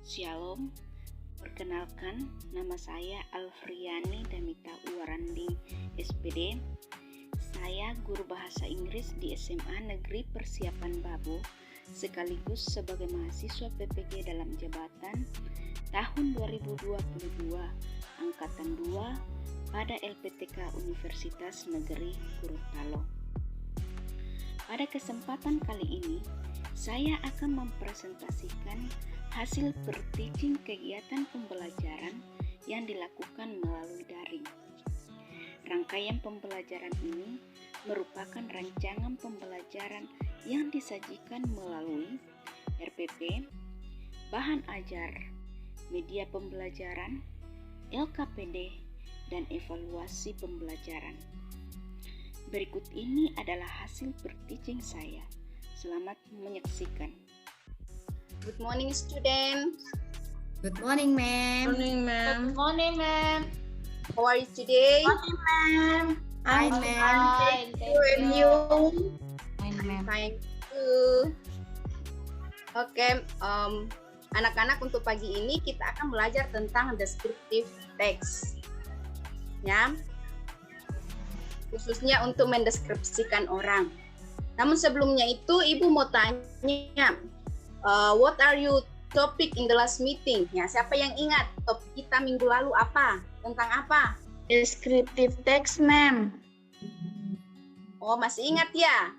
Shalom, perkenalkan nama saya Alfriani Damita Uwaranding SPD. Saya guru bahasa Inggris di SMA Negeri Persiapan Babo, sekaligus sebagai mahasiswa PPG dalam jabatan tahun 2022 Angkatan 2 pada LPTK Universitas Negeri Gorontalo. Pada kesempatan kali ini, saya akan mempresentasikan hasil per-teaching kegiatan pembelajaran yang dilakukan melalui daring. Rangkaian pembelajaran ini merupakan rancangan pembelajaran yang disajikan melalui RPP, bahan ajar, media pembelajaran, LKPD, dan evaluasi pembelajaran. Berikut ini adalah hasil per-teaching saya. Selamat menyaksikan. Good morning, students. Good morning, ma'am. Morning, ma'am. Good morning, ma'am. How are you today? Morning, ma'am. Hi, ma'am. Fine, thank And you? Fine, ma'am. Thank you. Oke, anak-anak, untuk pagi ini kita akan belajar tentang descriptive text, ya, khususnya untuk mendeskripsikan orang. Namun sebelumnya itu, Ibu mau tanya, what are you topic in the last meeting? Ya, siapa yang ingat topik kita minggu lalu apa? Tentang apa? Descriptive text, ma'am. Oh, masih ingat ya?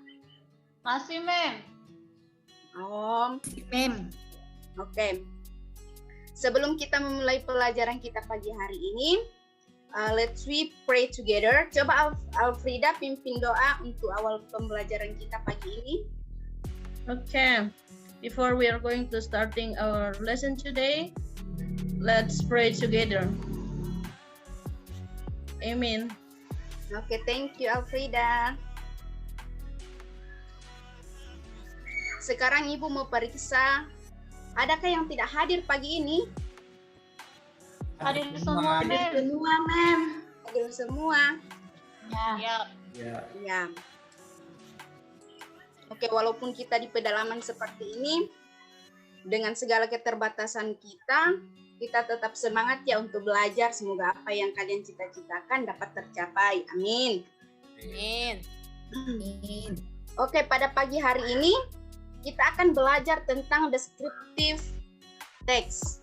Masih, ma'am. Oh, Ma'am. oke. Sebelum kita memulai pelajaran kita pagi hari ini, let's we pray together. Coba Alfrida pimpin doa untuk awal pembelajaran kita pagi ini. Okay. Before we are going to starting our lesson today, let's pray together. Amen. Oke, thank you Alfrida. Sekarang Ibu mau periksa, adakah yang tidak hadir pagi ini? Hadir semua, ma'am. Semua, ma'am. Hadir semua. Ya. Ya. Oke, walaupun kita di pedalaman seperti ini, dengan segala keterbatasan kita tetap semangat ya untuk belajar. Semoga apa yang kalian cita-citakan dapat tercapai. Amin. Amin. Amin. Oke, pada pagi hari ini kita akan belajar tentang descriptive text.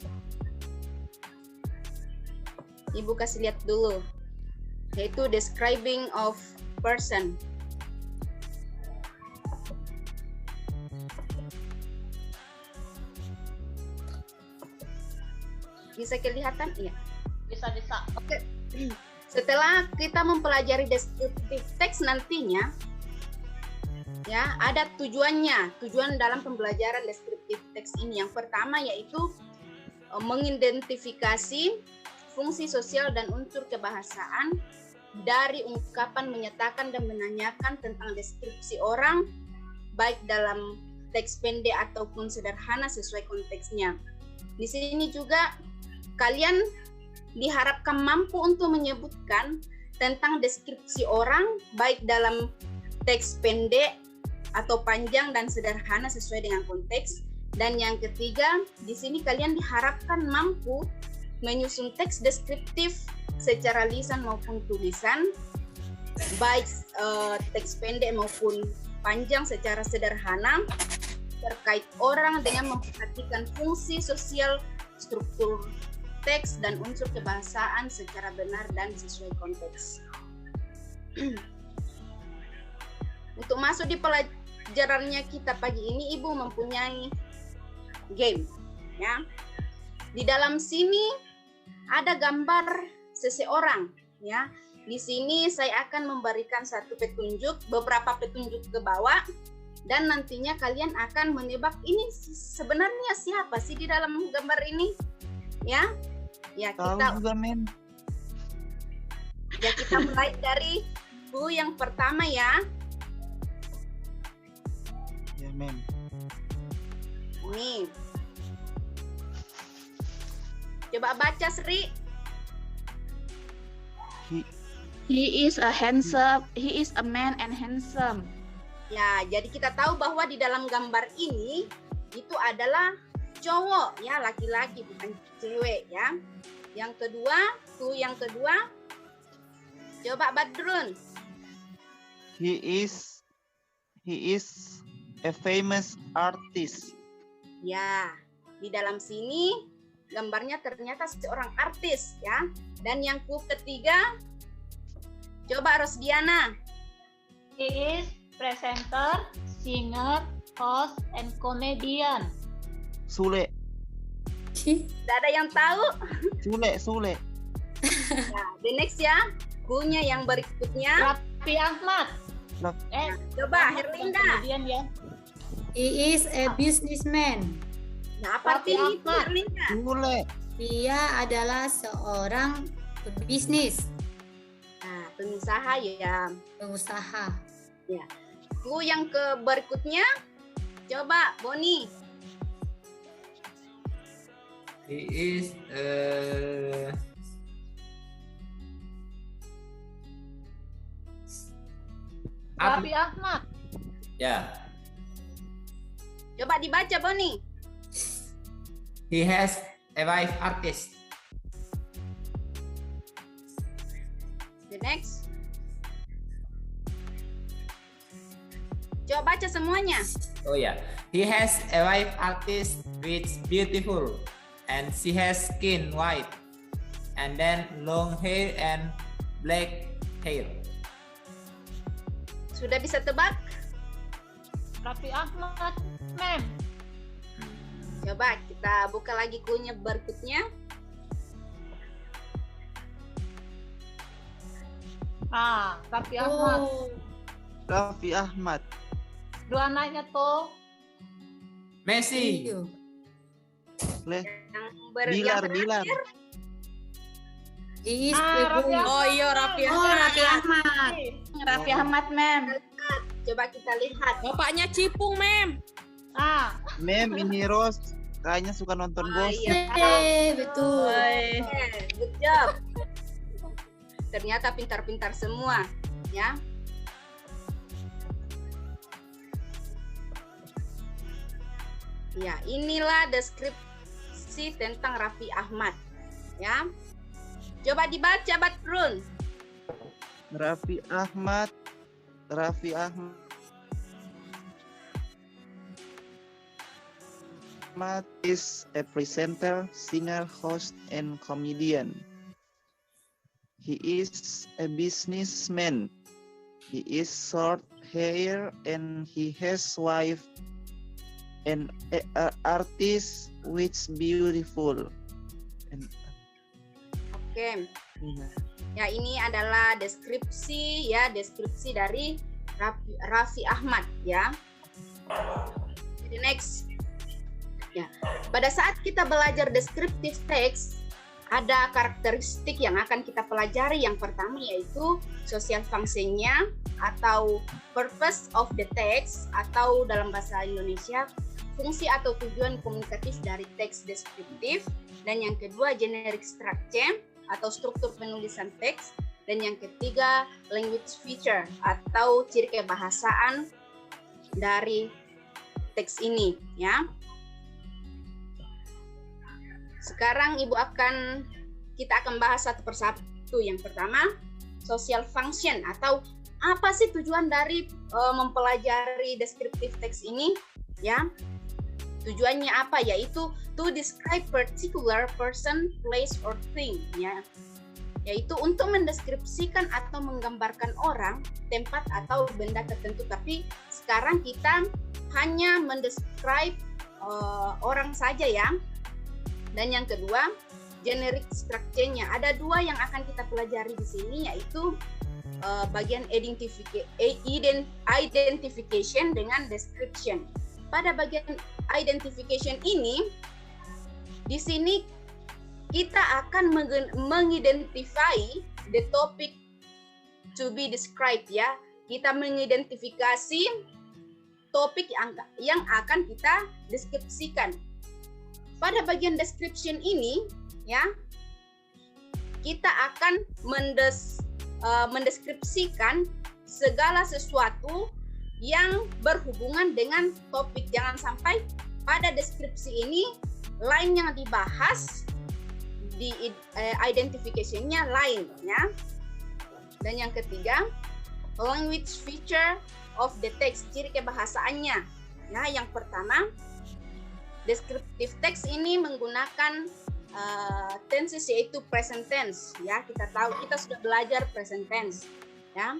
Ibu kasih lihat dulu, yaitu describing of person. Bisa kelihatan? Iya. Bisa. Oke. Setelah kita mempelajari descriptive text nantinya, ya, ada tujuan dalam pembelajaran descriptive text ini. Yang pertama yaitu mengidentifikasi fungsi sosial dan unsur kebahasaan dari ungkapan, menyatakan, dan menanyakan tentang deskripsi orang, baik dalam teks pendek ataupun sederhana sesuai konteksnya. Di sini juga kalian diharapkan mampu untuk menyebutkan tentang deskripsi orang, baik dalam teks pendek atau panjang dan sederhana sesuai dengan konteks. Dan yang ketiga, di sini kalian diharapkan mampu menyusun teks deskriptif secara lisan maupun tulisan, baik teks pendek maupun panjang secara sederhana terkait orang dengan memperhatikan fungsi sosial, struktur teks, dan unsur kebahasaan secara benar dan sesuai konteks. Untuk masuk di pelajarannya kita pagi ini, Ibu mempunyai game, ya. Di dalam sini ada gambar seseorang, ya. Di sini saya akan memberikan beberapa petunjuk ke bawah, dan nantinya kalian akan menebak ini sebenarnya siapa sih di dalam gambar ini, ya. Ya, kita mulai dari Bu yang pertama, ya. Ya, ma'am. Nih. Coba baca, Sri. He is a man and handsome. Ya, jadi kita tahu bahwa di dalam gambar ini itu adalah cowok ya, laki-laki bukan cewek ya. Yang kedua, yang kedua, coba Badrun. He is a famous artist. Ya, di dalam sini gambarnya ternyata seorang artis ya. Dan yang ketiga, coba Rosdiana. He is presenter, singer, host, and comedian. Sule. Tidak ada yang tahu? Sule. Nah, the next ya, kunya yang berikutnya. Raffi Ahmad. Coba Herlinda. Kemudian ya. He is a businessman. Nah, apa Raffi artinya itu Ahmad. Herlinda? Sule. Dia adalah seorang pebisnis, Nah, pengusaha ya. pengusaha. Ku yang berikutnya, coba Boni. He is Raffi Ahmad. yeah. Coba dibaca Boni. He has a wife artist. The next. Coba baca semuanya. Oh yeah. He has a wife artist which beautiful and she has skin white and then long hair and black hair. Sudah bisa tebak? Raffi Ahmad, ma'am. Coba kita buka lagi kunya berikutnya. Raffi Ahmad. Oh, Raffi Ahmad. Dua anaknya tuh. Messi. iyo. Le. Yang Bilar. He is Raffi playboy. Ahmad. iya Raffi Oh, Raffi Ahmad. Raffi Ahmad, ma'am. Coba kita lihat. Bapaknya Cipung, ma'am. Mem, ini Rose. Kayaknya suka nonton Ghost. Iya. Betul. Good job. Ternyata pintar-pintar semua, ya. Ya, inilah deskripsi tentang Raffi Ahmad, ya. Coba dibaca, Badrun. Raffi Ahmad is a presenter, singer, host, and comedian. He is a businessman. He is short hair and he has wife and artist which beautiful. Oke. Ya, ini adalah deskripsi dari Raffi Ahmad, ya. Jadi next. Ya. Pada saat kita belajar descriptive text, ada karakteristik yang akan kita pelajari. Yang pertama yaitu social function-nya atau purpose of the text, atau dalam bahasa Indonesia fungsi atau tujuan komunikatif dari teks deskriptif. Dan yang kedua generic structure atau struktur penulisan teks. Dan yang ketiga language feature atau ciri kebahasaan dari teks ini, ya. Sekarang kita akan bahas satu persatu. Yang pertama, social function atau apa sih tujuan dari mempelajari descriptive text ini, ya? Tujuannya apa? Yaitu to describe particular person, place, or thing, ya. Yaitu untuk mendeskripsikan atau menggambarkan orang, tempat, atau benda tertentu. Tapi sekarang kita hanya mendescribe orang saja, ya. Dan yang kedua, generic structure-nya. Ada dua yang akan kita pelajari di sini, yaitu bagian identification dengan description. Pada bagian identification ini, di sini kita akan mengidentify the topic to be described, ya. Kita mengidentifikasi topik yang akan kita deskripsikan. Pada bagian description ini, ya, kita akan mendeskripsikan segala sesuatu yang berhubungan dengan topik. Jangan sampai pada deskripsi ini lain yang dibahas di identification-nya lain ya. Dan yang ketiga, language feature of the text, ciri kebahasaannya. Ya, yang pertama, descriptive text ini menggunakan tenses yaitu present tense ya. Kita tahu, kita sudah belajar present tense ya.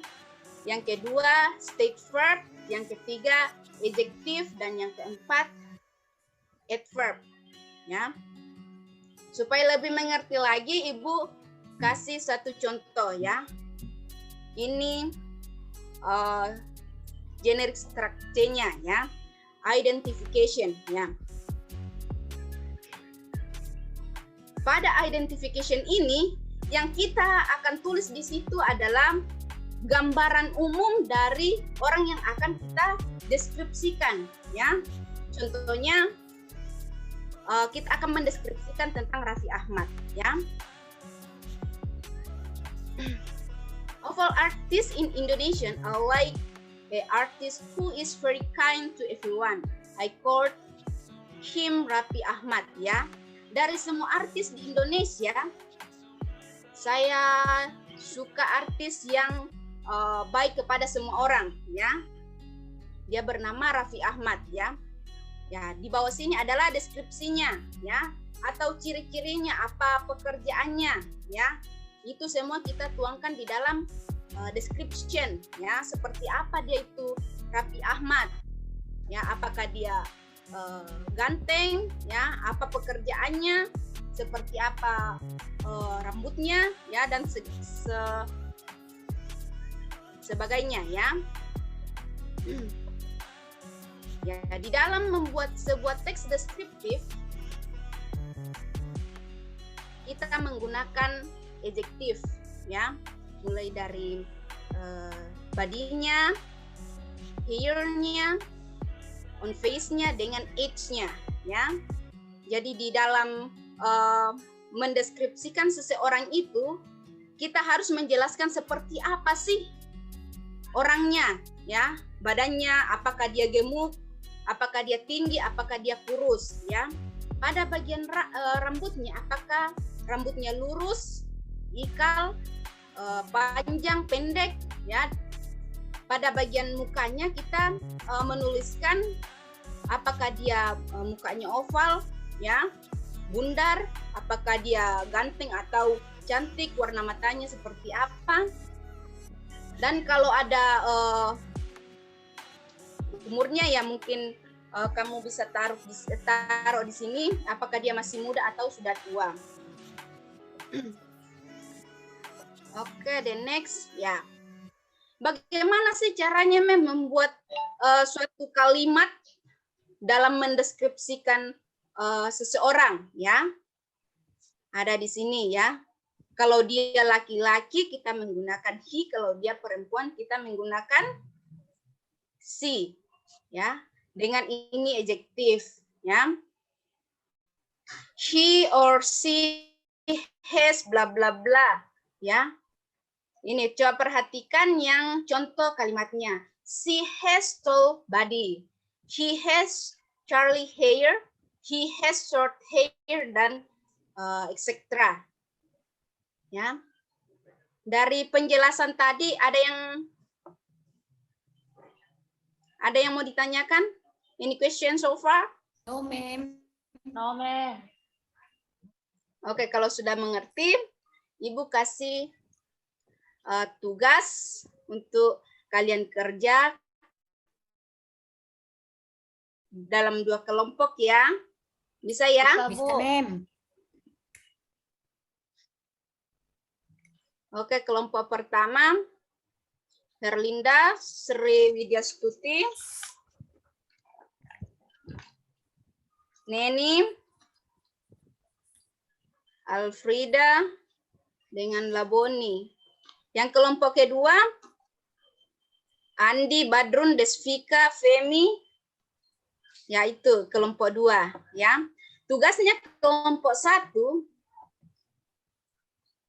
Yang kedua, state verb, yang ketiga adjective, dan yang keempat adverb ya. Supaya lebih mengerti lagi, Ibu kasih satu contoh ya. Ini generic structure-nya ya. Identification ya. Pada identification ini, yang kita akan tulis di situ adalah gambaran umum dari orang yang akan kita deskripsikan ya. Contohnya kita akan mendeskripsikan tentang Raffi Ahmad ya. Of all artists in Indonesia, I like an artist who is very kind to everyone. I called him Raffi Ahmad ya. Dari semua artis di Indonesia, saya suka artis yang baik kepada semua orang ya. Dia bernama Raffi Ahmad ya. Ya, di bawah sini adalah deskripsinya ya, atau ciri-cirinya, apa pekerjaannya ya. Itu semua kita tuangkan di dalam description ya. Seperti apa dia itu Raffi Ahmad ya, apakah dia ganteng ya, apa pekerjaannya, seperti apa rambutnya ya, dan sebagainya ya. Ya, di dalam membuat sebuah teks deskriptif kita menggunakan adjektif ya, mulai dari body-nya, hair-nya, on face-nya, dengan age-nya ya. Jadi di dalam mendeskripsikan seseorang itu, kita harus menjelaskan seperti apa sih orangnya ya, badannya, apakah dia gemuk, apakah dia tinggi, apakah dia kurus ya. Pada bagian rambutnya, apakah rambutnya lurus, ikal, panjang, pendek ya. Pada bagian mukanya kita menuliskan apakah dia mukanya oval ya, bundar, apakah dia ganteng atau cantik, warna matanya seperti apa. Dan kalau ada umurnya ya, mungkin kamu bisa taruh di sini apakah dia masih muda atau sudah tua. Oke, the next ya. Bagaimana sih caranya membuat suatu kalimat dalam mendeskripsikan seseorang ya? Ada di sini ya. Kalau dia laki-laki kita menggunakan he, kalau dia perempuan kita menggunakan she ya. Dengan ini adjektif ya. He or she has bla bla bla ya. Ini coba perhatikan yang contoh kalimatnya. She has tall body. He has curly hair. He has short hair, dan etc. Ya. Dari penjelasan tadi ada yang mau ditanyakan? Any question so far? No, ma'am. No, ma'am. Oke, kalau sudah mengerti, Ibu kasih tugas untuk kalian kerja dalam 2 kelompok ya. Bisa ya? Bisa, ma'am. Oke, kelompok pertama Herlinda Sri Widyastuti, Neni, Alfrida dengan Laboni. Yang kelompok kedua, Andi, Badrun, Desvika, Femi, yaitu kelompok 2 ya. Tugasnya kelompok 1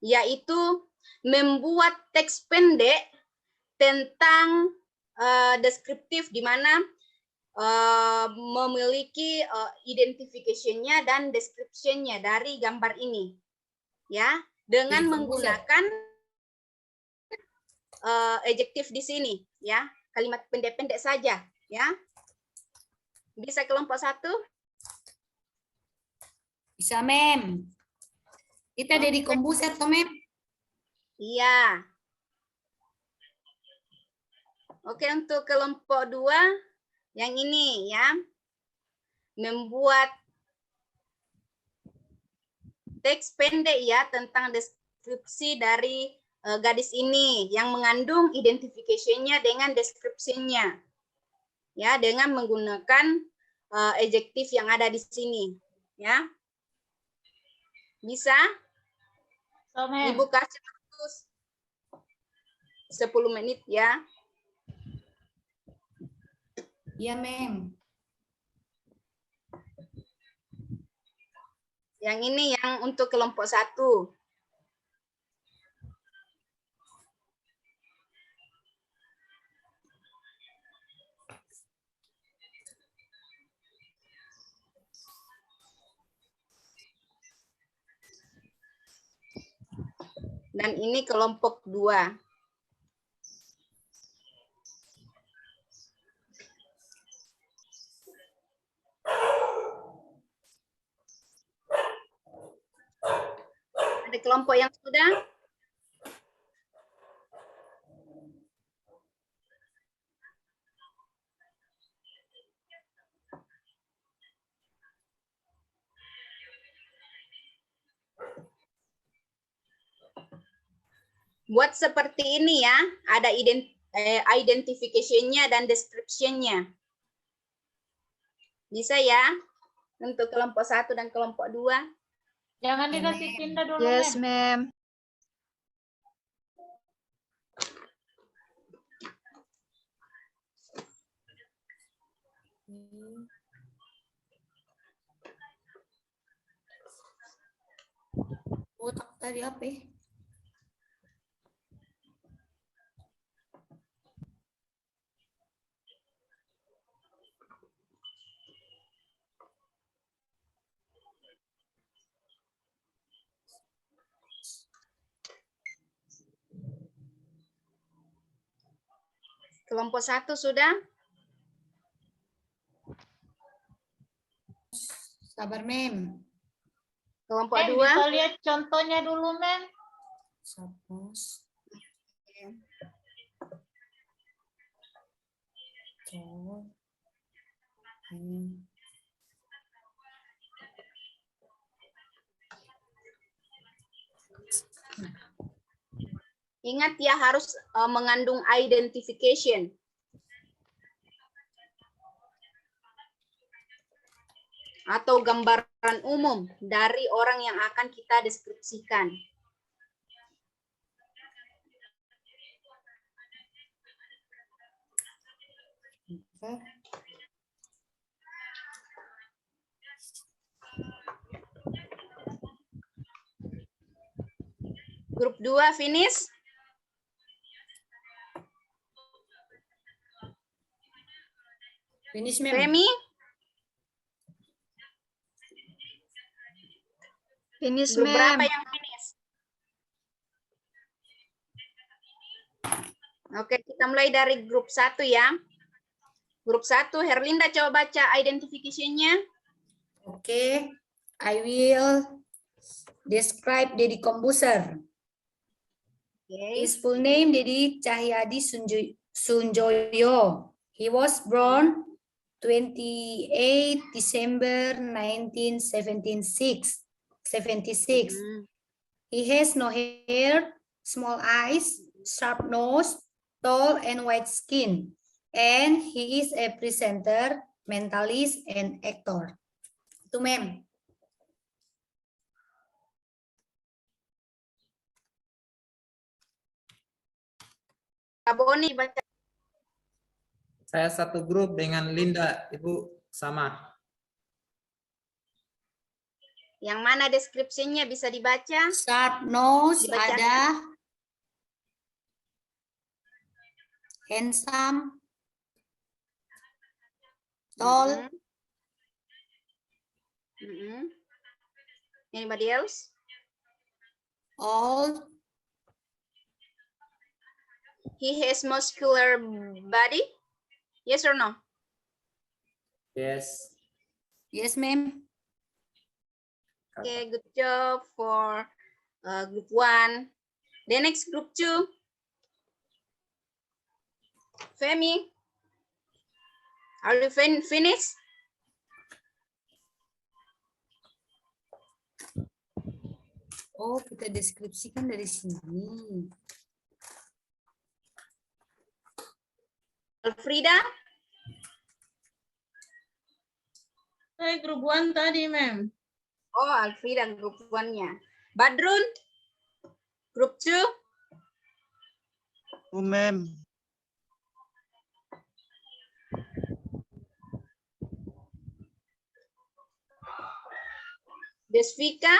yaitu membuat teks pendek tentang deskriptif, di mana memiliki identification-nya dan description-nya dari gambar ini, ya, dengan menggunakan adjektif di sini, ya, kalimat pendek-pendek saja, ya. Bisa kelompok 1? Bisa, Mem. Kita dari komputer toh, Mem. Iya. Oke, untuk kelompok 2 yang ini, ya, membuat teks pendek, ya, tentang deskripsi dari gadis ini yang mengandung identification-nya dengan deskripsinya, ya, dengan menggunakan adjektif yang ada di sini, ya. Bisa? So, Mem. Ibu kasih waktu 10 menit, ya. Iya, Mem. Yang ini yang untuk kelompok 1. Dan ini kelompok 2. Ada kelompok yang sudah? Buat seperti ini, ya, ada identification-nya dan description-nya. Bisa, ya, untuk kelompok 1 dan kelompok 2. Jangan dikasih tinta dulu, Yes, Mem. ma'am. Otak tadi apa ya? Kelompok 1 sudah? Sabar, Mem. Kelompok Mem, 2? bisa lihat contohnya dulu, Mem. Suppose. Ingat, ya, harus mengandung identification. Atau gambaran umum dari orang yang akan kita deskripsikan. Grup 2 finish? Finish, Mem. Femi? Finish, Grup berapa ma'am. yang finish? Oke, kita mulai dari grup 1, ya. Grup 1, Herlinda coba baca identification-nya. Okay, I will describe Deddy Kombuser. Okay. His full name Deddy Cahyadi Sunjoyo. He was born 28 December 1976. He has no hair, small eyes, sharp nose, tall and white skin, and he is a presenter, mentalist, and actor. Itu, Mem. Kak Boni baca. Saya satu grup dengan Linda, Ibu, sama. Yang mana deskripsinya bisa dibaca? Sharp nose Dibacakan. ada, handsome, tall, Anybody else? old, He has muscular body. Yes or no? Yes. yes, ma'am. Okay, good job for group 1. The next group 2. Femi, are you finished? Oh, kita deskripsikan dari sini. Alfrida? Saya grup 1 tadi, ma'am. Oh, Alfrida group 1-nya. Badrun? Group 2? Ma'am. Desvika?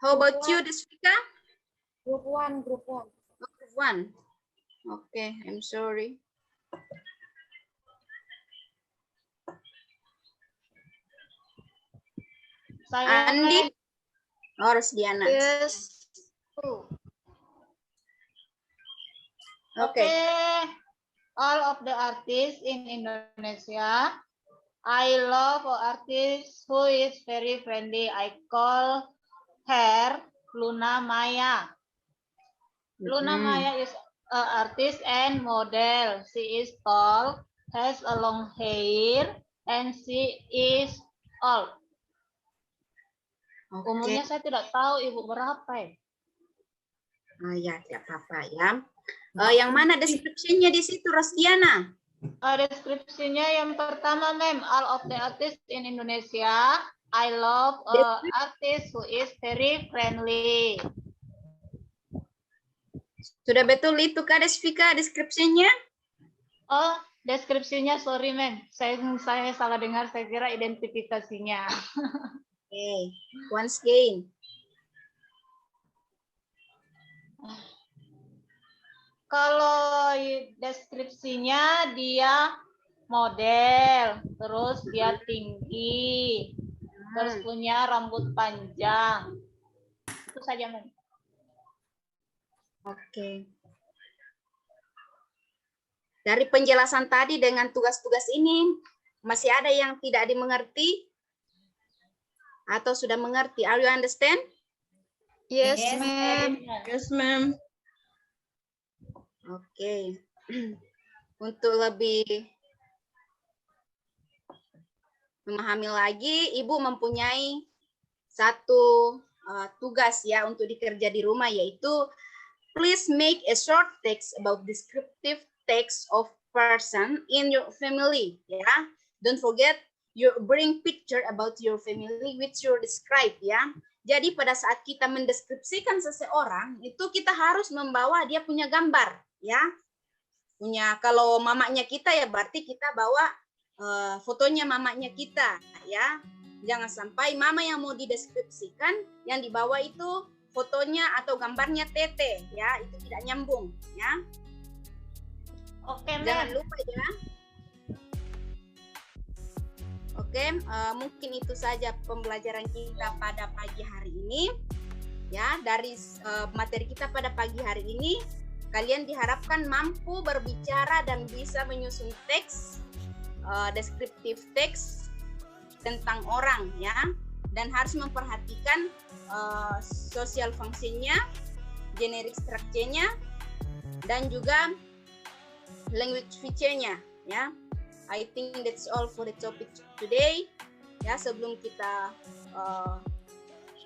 How about you, Desvika? Group 1. Group 1. Okay, I'm sorry. Saya Andi? Oh, Rosdiana. Yes. Okay. All of the artists in Indonesia. I love an artist who is very friendly. I call her Luna Maya. Luna Maya is an artist and model. She is tall, has a long hair, and she is old. Oke. Umurnya saya tidak tahu ibu berapa ya. Oh, ya, tidak apa-apa ya. Yang mana deskripsinya di situ, Rosdiana? Deskripsinya yang pertama, ma'am, all of the artists in Indonesia. I love an artist who is very friendly. Sudah betul itu Kak Desvika deskripsinya? Oh, deskripsinya, sorry, ma'am. Saya salah dengar, saya kira identifikasinya. Okay, once again. Kalau deskripsinya dia model, terus dia tinggi, terus punya rambut panjang. Itu saja, ma'am. Oke. Dari penjelasan tadi dengan tugas-tugas ini, masih ada yang tidak dimengerti? Atau sudah mengerti? Are you understand? Yes, Yes, ma'am. Yes, ma'am. Oke. Untuk lebih memahami lagi, Ibu mempunyai satu tugas ya untuk dikerja di rumah, yaitu please make a short text about descriptive text of person in your family. Ya, don't forget you bring picture about your family which you describe ya. Jadi pada saat kita mendeskripsikan seseorang itu kita harus membawa dia punya gambar ya. Punya, kalau mamanya kita ya berarti kita bawa fotonya mamanya kita ya. Jangan sampai mama yang mau dideskripsikan yang dibawa itu fotonya atau gambarnya tete ya, itu tidak nyambung ya. Oke, Jangan ma'am. lupa ya. Oke, mungkin itu saja pembelajaran kita pada pagi hari ini. Ya, dari materi kita pada pagi hari ini, kalian diharapkan mampu berbicara dan bisa menyusun teks, deskriptif teks tentang orang ya, dan harus memperhatikan social function-nya, generic structure-nya, dan juga language feature-nya ya. I think that's all for the topic today. Ya, sebelum kita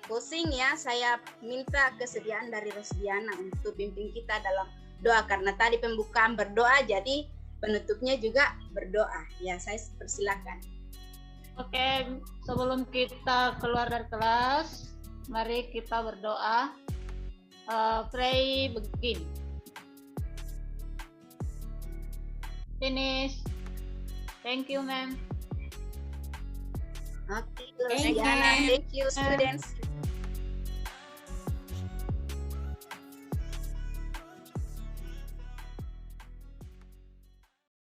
closing ya, saya minta kesediaan dari Rosdiana untuk pimpin kita dalam doa, karena tadi pembukaan berdoa, jadi penutupnya juga berdoa. Ya, saya persilakan. Oke, sebelum kita keluar dari kelas, mari kita berdoa. Pray begin. Finish. Thank you, ma'am. Okay, Rosdiana. Thank you, students.